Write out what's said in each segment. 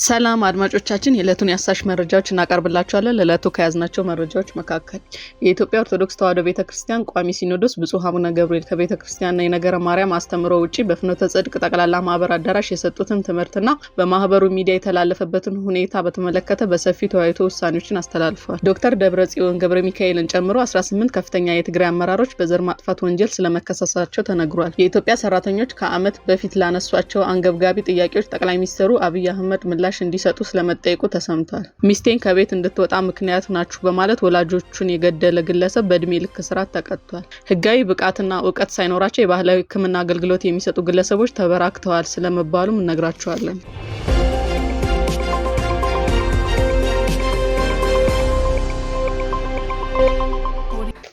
ሰላም አድማጮቻችን የዕለቱን ያሳሽ መረጃዎች እናቀርብላችኋለን። ለዕለቱ ከያዝናቸው መረጃዎች መካከል የኢትዮጵያ ኦርቶዶክስ ተዋሕዶ ቤተክርስቲያን ቋሚ ሲኖዶስ ብፁዕ አቡነ ገብርኤል ከቤተክርስቲያንና የነገረ ማርያም አስተምሮ ውጪ በፍኖተ ጽድቅ ጠቅላላ ማህበር አዳራሽ የሰጡትን ትምህርትና በማህበሩ ሚዲያ የተላለፈበትን ሁኔታ በተመለከተ በሰፊው ተወያይቶ ውሳኔዎችን አስተላልፈዋል። ዶክተር ደብረጽዮን ገብረ ሚካኤልን ጨምሮ 18 ከፍተኛ የትግራይ አመራሮች በዘር ማጥፋት ወንጀል ስለመከሰሳቸው ተነግሯል። የኢትዮጵያ ሰራተኞች ከዓመት በፊት ላነሷቸው አንገብጋቢ ጥያቄዎች ጠቅላይ ሚኒስትሩ አብይ አህመድ ምላሽ እንዲሰጡ ስለመጠየቁ ተሰምቷል። ሚስቴን ከቤት እንድትወጣ ምክንያት ናችሁ በማለት ወላጆቹን የገደለ ግለሰብ በእድሜ ልክ እስራት ተቀጥቷል። ህጋዊ ብቃትና እውቀት ሳይኖራቸው የባህላዊ ሕክምና አገልግሎት የሚሰጡ ግለሰቦች ተበራክተዋል ስለመባሉም እነግራችኋለን።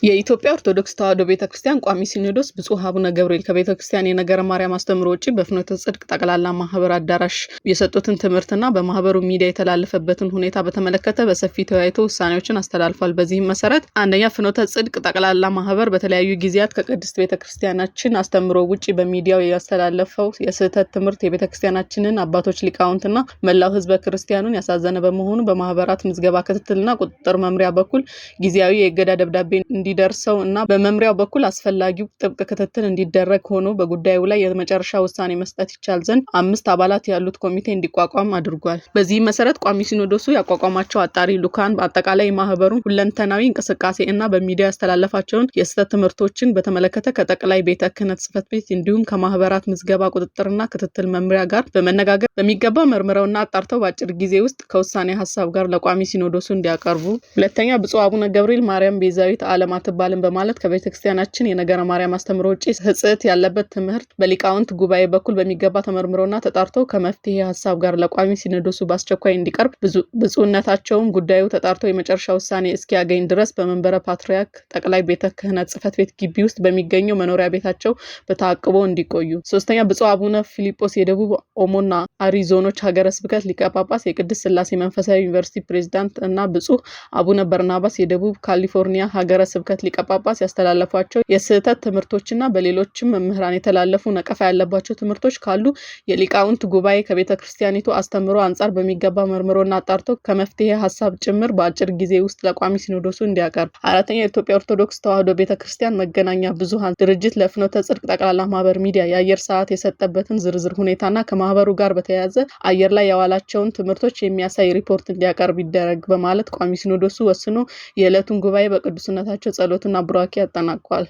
የኢትዮጵያ ኦርቶዶክስ ተዋሕዶ ቤተክርስቲያን ቋሚ ሲኖዶስ ብፁዕ አቡነ ገብርኤል ከቤተክርስቲያን የነገረ ማርያም አስተምሮ ውጪ በፍኖተ ጽድቅ ጠቅላላ ማህበር አዳራሽ የሰጡትን ትምህርትና በማህበሩ ሚዲያ የተላለፈበትን ሁኔታ በተመለከተ በሰፊ ተወያይቶ ውሳኔዎችን አስተላልፏል። በዚህም መሰረት አንደኛ ፍኖተ ጽድቅ ጠቅላላ ማህበር በተለያዩ ጊዜያት ከቅድስት ቤተክርስቲያናችን አስተምሮ ውጪ በሚዲያው ያስተላለፈው የስህተት ትምህርት የቤተክርስቲያናችንን አባቶች ሊቃውንትና መላው ህዝበ ክርስቲያኑን ያሳዘነ በመሆኑ በማህበራት ምዝገባ ክትትልና ቁጥጥር መምሪያ በኩል ጊዜያዊ የእገዳ ደብዳቤ እንዲደርሰው እና በመምሪያው በኩል አስፈላጊው ጥብቅ ክትትል እንዲደረግ ሆኖ በጉዳዩ ላይ የመጨረሻ ውሳኔ መስጠት ይቻል ዘንድ 5 አባላት ያሉት ኮሚቴ እንዲቋቋም አድርጓል። በዚህ መሰረት ቋሚ ሲኖዶሱ ያቋቋማቸው አጣሪ ልኡካን በአጠቃላይ ማህበሩን ሁለንተናዊ እንቅስቃሴ እና በሚዲያ ያስተላለፋቸውን የስህተት ትምህርቶችን በተመለከተ ከጠቅላይ ቤተ ክህነት ጽሕፈት ቤት እንዲሁም ከማህበራት ምዝገባ ቁጥጥርና ክትትል መምሪያ ጋር በመነጋገር በሚገባ መርምረውና አጣርተው በአጭር ጊዜ ውስጥ ከውሳኔ ሀሳብ ጋር ለቋሚ ሲኖዶሱ እንዲያቀርቡ። ሁለተኛ ብፁዕ አቡነ ገብርኤል ማርያም ቤዛዊት ዓለም አትባልም በማለት ከቤተክርስቲያናችን የነገረ ማርያም አስተምሮ ውጪ ህጽት ያለበት ትምህርት በሊቃውንት ጉባኤ በኩል በሚገባ ተመርምሮና ተጣርቶ ከመፍትሄ ሀሳብ ጋር ለቋሚ ሲኖዶሱ በአስቸኳይ እንዲቀርብ ብፁዕነታቸውም ጉዳዩ ተጣርቶ የመጨረሻ ውሳኔ እስኪያገኝ ድረስ በመንበረ ፓትርያርክ ጠቅላይ ቤተ ክህነት ጽሕፈት ቤት ግቢ ውስጥ በሚገኘው መኖሪያ ቤታቸው በታቅቦ እንዲቆዩ። ሶስተኛ ብፁዕ አቡነ ፊሊጶስ የደቡብ ኦሞና አሪ ዞኖች ሀገረ ስብከት ሊቀ ጳጳስ የቅድስት ሥላሴ መንፈሳዊ ዩኒቨርሲቲ ፕሬዝዳንት እና ብፁዕ አቡነ በርናባስ የደቡብ ካሊፎርኒያ ሀገረ ስብከት ሊቀ ጳጳስ ያስተላለፏቸው የስህተት ትምህርቶችና በሌሎችም መምህራን የተላለፉ ነቀፋ ያለባቸው ትምህርቶች ካሉ የሊቃውንት ጉባኤ ከቤተክርስቲያኒቱ አስተምሮ አንጻር በሚገባ መርምሮና አጣርቶ ከመፍትሄ ሀሳብ ጭምር በአጭር ጊዜ ውስጥ ለቋሚ ሲኖዶሱ እንዲያቀርብ። አራተኛ የኢትዮጵያ ኦርቶዶክስ ተዋሕዶ ቤተክርስቲያን መገናኛ ብዙሃን ድርጅት ለፍኖተ ጽድቅ ጠቅላላ ማህበር ሚዲያ የአየር ሰዓት የሰጠበትን ዝርዝር ሁኔታና ከማህበሩ ጋር በተያያዘ አየር ላይ ያዋላቸውን ትምህርቶች የሚያሳይ ሪፖርት እንዲያቀርብ ይደረግ በማለት ቋሚ ሲኖዶሱ ወስኖ የዕለቱን ጉባኤ በቅዱስነታቸው ጸሎትና ቡራኬ ያጠናቋል።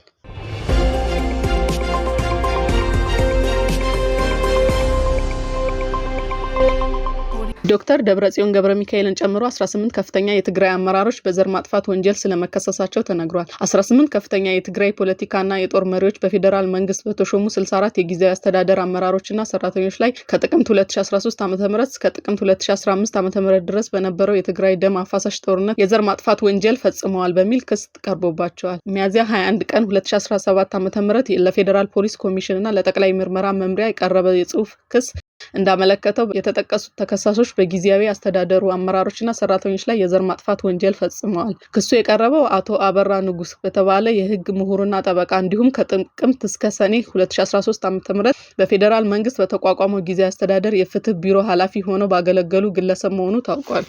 ዶክተር ደብረጽዮን ገብረ ሚካኤልን ጨምሮ 18 ከፍተኛ የትግራይ አመራሮች በዘር ማጥፋት ወንጀል ስለመከሰሳቸው ተነግሯል። 18 ከፍተኛ የትግራይ ፖለቲካና የጦር መሪዎች በፌዴራል መንግስት በተሾሙ 64 የጊዜያዊ አስተዳደር አመራሮችና ሰራተኞች ላይ ከጥቅምት 2013 ዓ.ም እስከ ጥቅምት 2015 ዓ.ም ድረስ በነበረው የትግራይ ደም አፋሳሽ ጦርነት የዘር ማጥፋት ወንጀል ፈጽመዋል በሚል ክስ ቀርቦባቸዋል። ሚያዝያ 21 ቀን 2017 ዓ.ም ለፌዴራል ፖሊስ ኮሚሽንና ለጠቅላይ ምርመራ መምሪያ የቀረበ የጽሑፍ ክስ እንዳመለከተው የተጠቀሱት ተከሳሾች በጊዜያዊ አስተዳደሩ አመራሮችና ሰራተኞች ላይ የዘር ማጥፋት ወንጀል ፈጽመዋል። ክሱ የቀረበው አቶ አበራ ንጉስ በተባለ የህግ ምሁርና ጠበቃ እንዲሁም ከጥቅምት እስከ ሰኔ 2013 ዓ.ም በፌዴራል መንግስት በተቋቋመው ጊዜያዊ አስተዳደር የፍትህ ቢሮ ኃላፊ ሆነው ባገለገሉ ግለሰብ መሆኑ ታውቋል።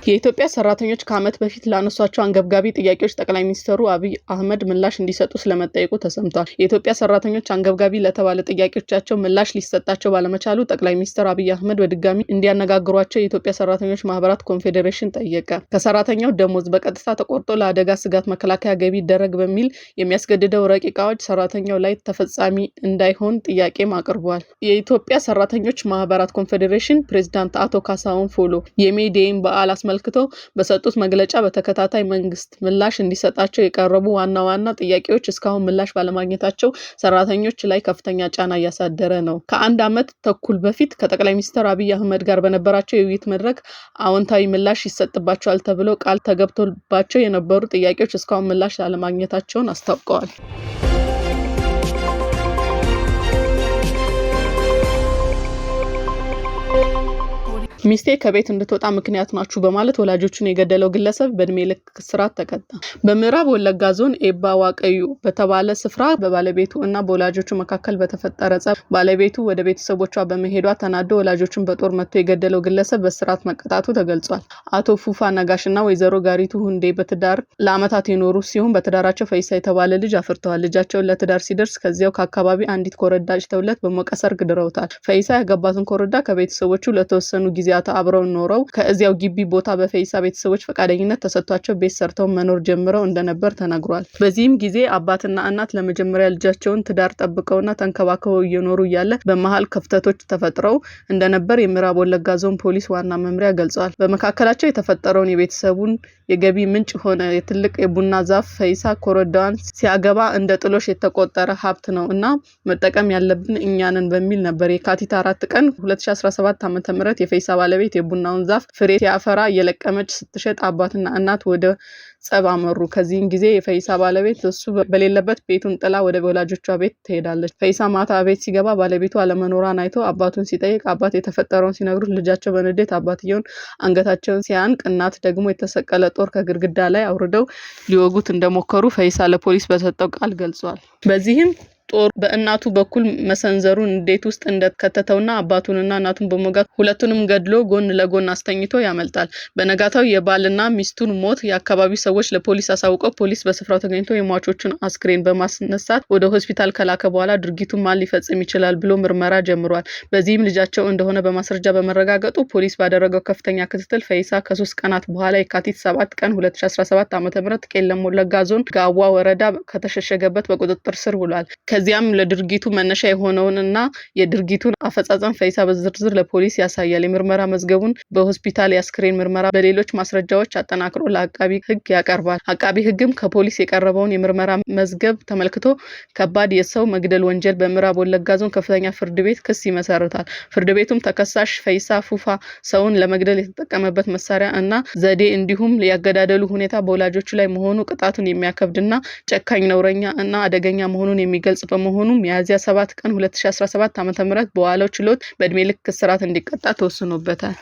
የኢትዮጵያ ሰራተኞች ከዓመት በፊት ላነሷቸው አንገብጋቢ ጥያቄዎች ጠቅላይ ሚኒስትሩ አብይ አህመድ ምላሽ እንዲሰጡ ስለመጠየቁ ተሰምቷል። የኢትዮጵያ ሰራተኞች አንገብጋቢ ለተባለ ጥያቄዎቻቸው ምላሽ ሊሰጣቸው ባለመቻሉ ጠቅላይ ሚኒስትር አብይ አህመድ በድጋሚ እንዲያነጋግሯቸው የኢትዮጵያ ሰራተኞች ማህበራት ኮንፌዴሬሽን ጠየቀ። ከሰራተኛው ደሞዝ በቀጥታ ተቆርጦ ለአደጋ ስጋት መከላከያ ገቢ ይደረግ በሚል የሚያስገድደው ረቂቅ አዋጅ ሰራተኛው ላይ ተፈጻሚ እንዳይሆን ጥያቄም አቅርቧል። የኢትዮጵያ ሰራተኞች ማህበራት ኮንፌዴሬሽን ፕሬዝዳንት አቶ ካሳሁን ፎሎ የሜዴይን በዓል አስመልክቶ በሰጡት መግለጫ በተከታታይ መንግስት ምላሽ እንዲሰጣቸው የቀረቡ ዋና ጥያቄዎች እስካሁን ምላሽ ባለማግኘታቸው ሰራተኞች ላይ ከፍተኛ ጫና እያሳደረ ነው። ከአንድ ዓመት ተኩል በፊት ከጠቅላይ ሚኒስትር አብይ አህመድ ጋር በነበራቸው የውይይት መድረክ አዎንታዊ ምላሽ ይሰጥባቸዋል ተብሎ ቃል ተገብቶባቸው የነበሩ ጥያቄዎች እስካሁን ምላሽ አለማግኘታቸውን አስታውቀዋል። ሚስቴ ከቤት እንድትወጣ ምክንያት ናችሁ በማለት ወላጆቹን የገደለው ግለሰብ በእድሜ ልክ እስራት ተቀጣ። በምዕራብ ወለጋ ዞን ኤባ ዋቀዩ በተባለ ስፍራ በባለቤቱ እና በወላጆቹ መካከል በተፈጠረ ጸብ ባለቤቱ ወደ ቤተሰቦቿ በመሄዷ ተናዶ ወላጆቹን በጦር መጥቶ የገደለው ግለሰብ በእስራት መቀጣቱ ተገልጿል። አቶ ፉፋ ነጋሽና ወይዘሮ ጋሪቱ ሁንዴ በትዳር ለዓመታት የኖሩ ሲሆን በትዳራቸው ፈይሳ የተባለ ልጅ አፍርተዋል። ልጃቸውን ለትዳር ሲደርስ ከዚያው ከአካባቢ አንዲት ኮረዳ አጭተውለት በሞቀ ሰርግ ድረውታል። ፈይሳ ያገባትን ኮረዳ ከቤተሰቦቹ ለተወሰኑ ጊዜያት አብረው ኖረው ከዚያው ግቢ ቦታ በፈይሳ ቤተሰቦች ፈቃደኝነት ተሰጥቷቸው ቤት ሰርተው መኖር ጀምረው እንደነበር ተነግሯል። በዚህም ጊዜ አባትና እናት ለመጀመሪያ ልጃቸውን ትዳር ጠብቀውና ተንከባክበው እየኖሩ እያለ በመሃል ክፍተቶች ተፈጥረው እንደነበር የምዕራብ ወለጋ ዞን ፖሊስ ዋና መምሪያ ገልጿል። በመካከላቸው የተፈጠረውን የቤተሰቡን የገቢ ምንጭ ሆነ የትልቅ የቡና ዛፍ ፈይሳ ኮረዳዋን ሲያገባ እንደ ጥሎሽ የተቆጠረ ሀብት ነው እና መጠቀም ያለብን እኛንን በሚል ነበር የካቲት 4 ቀን 2017 ዓ.ም የፈይሳ ባለቤት የቡናውን ዛፍ ፍሬ ሲያፈራ እየለቀመች ስትሸጥ አባትና እናት ወደ ጸብ አመሩ። ከዚህም ጊዜ የፈይሳ ባለቤት እሱ በሌለበት ቤቱን ጥላ ወደ ወላጆቿ ቤት ትሄዳለች። ፈይሳ ማታ ቤት ሲገባ ባለቤቱ አለመኖሯን አይቶ አባቱን ሲጠይቅ አባት የተፈጠረውን ሲነግሩት ልጃቸው በንዴት አባትየውን አንገታቸውን ሲያንቅ እናት ደግሞ የተሰቀለ ጦር ከግድግዳ ላይ አውርደው ሊወጉት እንደሞከሩ ፈይሳ ለፖሊስ በሰጠው ቃል ገልጿል። በዚህም ጦር በእናቱ በኩል መሰንዘሩን እንዴት ውስጥ እንደከተተውና አባቱንና እናቱን በመጋት ሁለቱንም ገድሎ ጎን ለጎን አስተኝቶ ያመልጣል። በነጋታው የባልና ሚስቱን ሞት የአካባቢው ሰዎች ለፖሊስ አሳውቀው ፖሊስ በስፍራው ተገኝቶ የሟቾቹን አስክሬን በማስነሳት ወደ ሆስፒታል ከላከ በኋላ ድርጊቱን ማን ሊፈጽም ይችላል ብሎ ምርመራ ጀምሯል። በዚህም ልጃቸው እንደሆነ በማስረጃ በመረጋገጡ ፖሊስ ባደረገው ከፍተኛ ክትትል ፈይሳ ከ3 ቀናት በኋላ የካቲት 7 ቀን 2017 ዓ.ም ቄለም ወለጋ ዞን ጋዋ ወረዳ ከተሸሸገበት በቁጥጥር ስር ውሏል። ከዚያም ለድርጊቱ መነሻ የሆነውንና የድርጊቱን አፈጻጸም ፈይሳ በዝርዝር ለፖሊስ ያሳያል። የምርመራ መዝገቡን በሆስፒታል የአስክሬን ምርመራ በሌሎች ማስረጃዎች አጠናክሮ ለአቃቢ ሕግ ያቀርባል። አቃቢ ሕግም ከፖሊስ የቀረበውን የምርመራ መዝገብ ተመልክቶ ከባድ የሰው መግደል ወንጀል በምዕራብ ወለጋ ዞን ከፍተኛ ፍርድ ቤት ክስ ይመሰርታል። ፍርድ ቤቱም ተከሳሽ ፈይሳ ፉፋ ሰውን ለመግደል የተጠቀመበት መሳሪያ እና ዘዴ እንዲሁም ያገዳደሉ ሁኔታ በወላጆቹ ላይ መሆኑ ቅጣቱን የሚያከብድና ጨካኝ ነውረኛ እና አደገኛ መሆኑን የሚገልጽ በመሆኑ ሚያዝያ 7 ቀን 2017 ዓ.ም በዋለው ችሎት በእድሜ ልክ እስራት እንዲቀጣ ተወስኖበታል።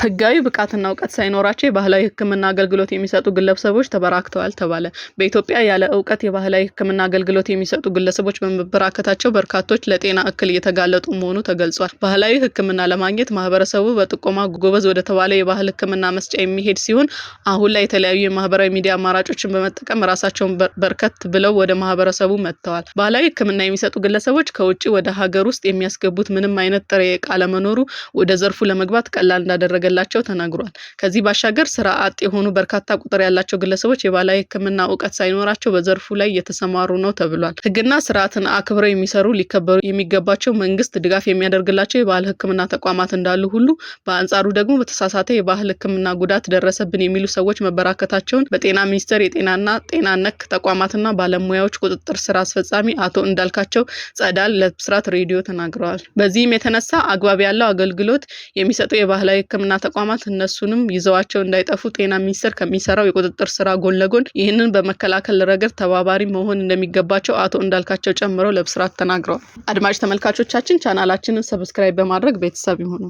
ህጋዊ ብቃትና እውቀት ሳይኖራቸው የባህላዊ ህክምና አገልግሎት የሚሰጡ ግለሰቦች ተበራክተዋል ተባለ። በኢትዮጵያ ያለ እውቀት የባህላዊ ህክምና አገልግሎት የሚሰጡ ግለሰቦች በመበራከታቸው በርካቶች ለጤና እክል እየተጋለጡ መሆኑ ተገልጿል። ባህላዊ ህክምና ለማግኘት ማህበረሰቡ በጥቆማ ጎበዝ ወደ ተባለ የባህል ህክምና መስጫ የሚሄድ ሲሆን አሁን ላይ የተለያዩ የማህበራዊ ሚዲያ አማራጮችን በመጠቀም ራሳቸውን በርከት ብለው ወደ ማህበረሰቡ መጥተዋል። ባህላዊ ህክምና የሚሰጡ ግለሰቦች ከውጪ ወደ ሀገር ውስጥ የሚያስገቡት ምንም አይነት ጥሬ ዕቃ ለመኖሩ ወደ ዘርፉ ለመግባት ቀላል እንዳደረገ ላቸው ተናግሯል። ከዚህ ባሻገር ስራ አጥ የሆኑ በርካታ ቁጥር ያላቸው ግለሰቦች የባህላዊ ህክምና እውቀት ሳይኖራቸው በዘርፉ ላይ እየተሰማሩ ነው ተብሏል። ህግና ስርዓትን አክብረው የሚሰሩ ሊከበሩ የሚገባቸው መንግስት ድጋፍ የሚያደርግላቸው የባህል ህክምና ተቋማት እንዳሉ ሁሉ በአንጻሩ ደግሞ በተሳሳተ የባህል ህክምና ጉዳት ደረሰብን የሚሉ ሰዎች መበራከታቸውን በጤና ሚኒስቴር የጤናና ጤና ነክ ተቋማትና ባለሙያዎች ቁጥጥር ስራ አስፈጻሚ አቶ እንዳልካቸው ጸዳል ለብስራት ሬዲዮ ተናግረዋል። በዚህም የተነሳ አግባብ ያለው አገልግሎት የሚሰጡ የባህላዊ ህክምና ተቋማት እነሱንም ይዘዋቸው እንዳይጠፉ ጤና ሚኒስቴር ከሚሰራው የቁጥጥር ስራ ጎን ለጎን ይህንን በመከላከል ረገድ ተባባሪ መሆን እንደሚገባቸው አቶ እንዳልካቸው ጨምረው ለብስራት ተናግረዋል። አድማጭ ተመልካቾቻችን ቻናላችንን ሰብስክራይብ በማድረግ ቤተሰብ ይሁኑ።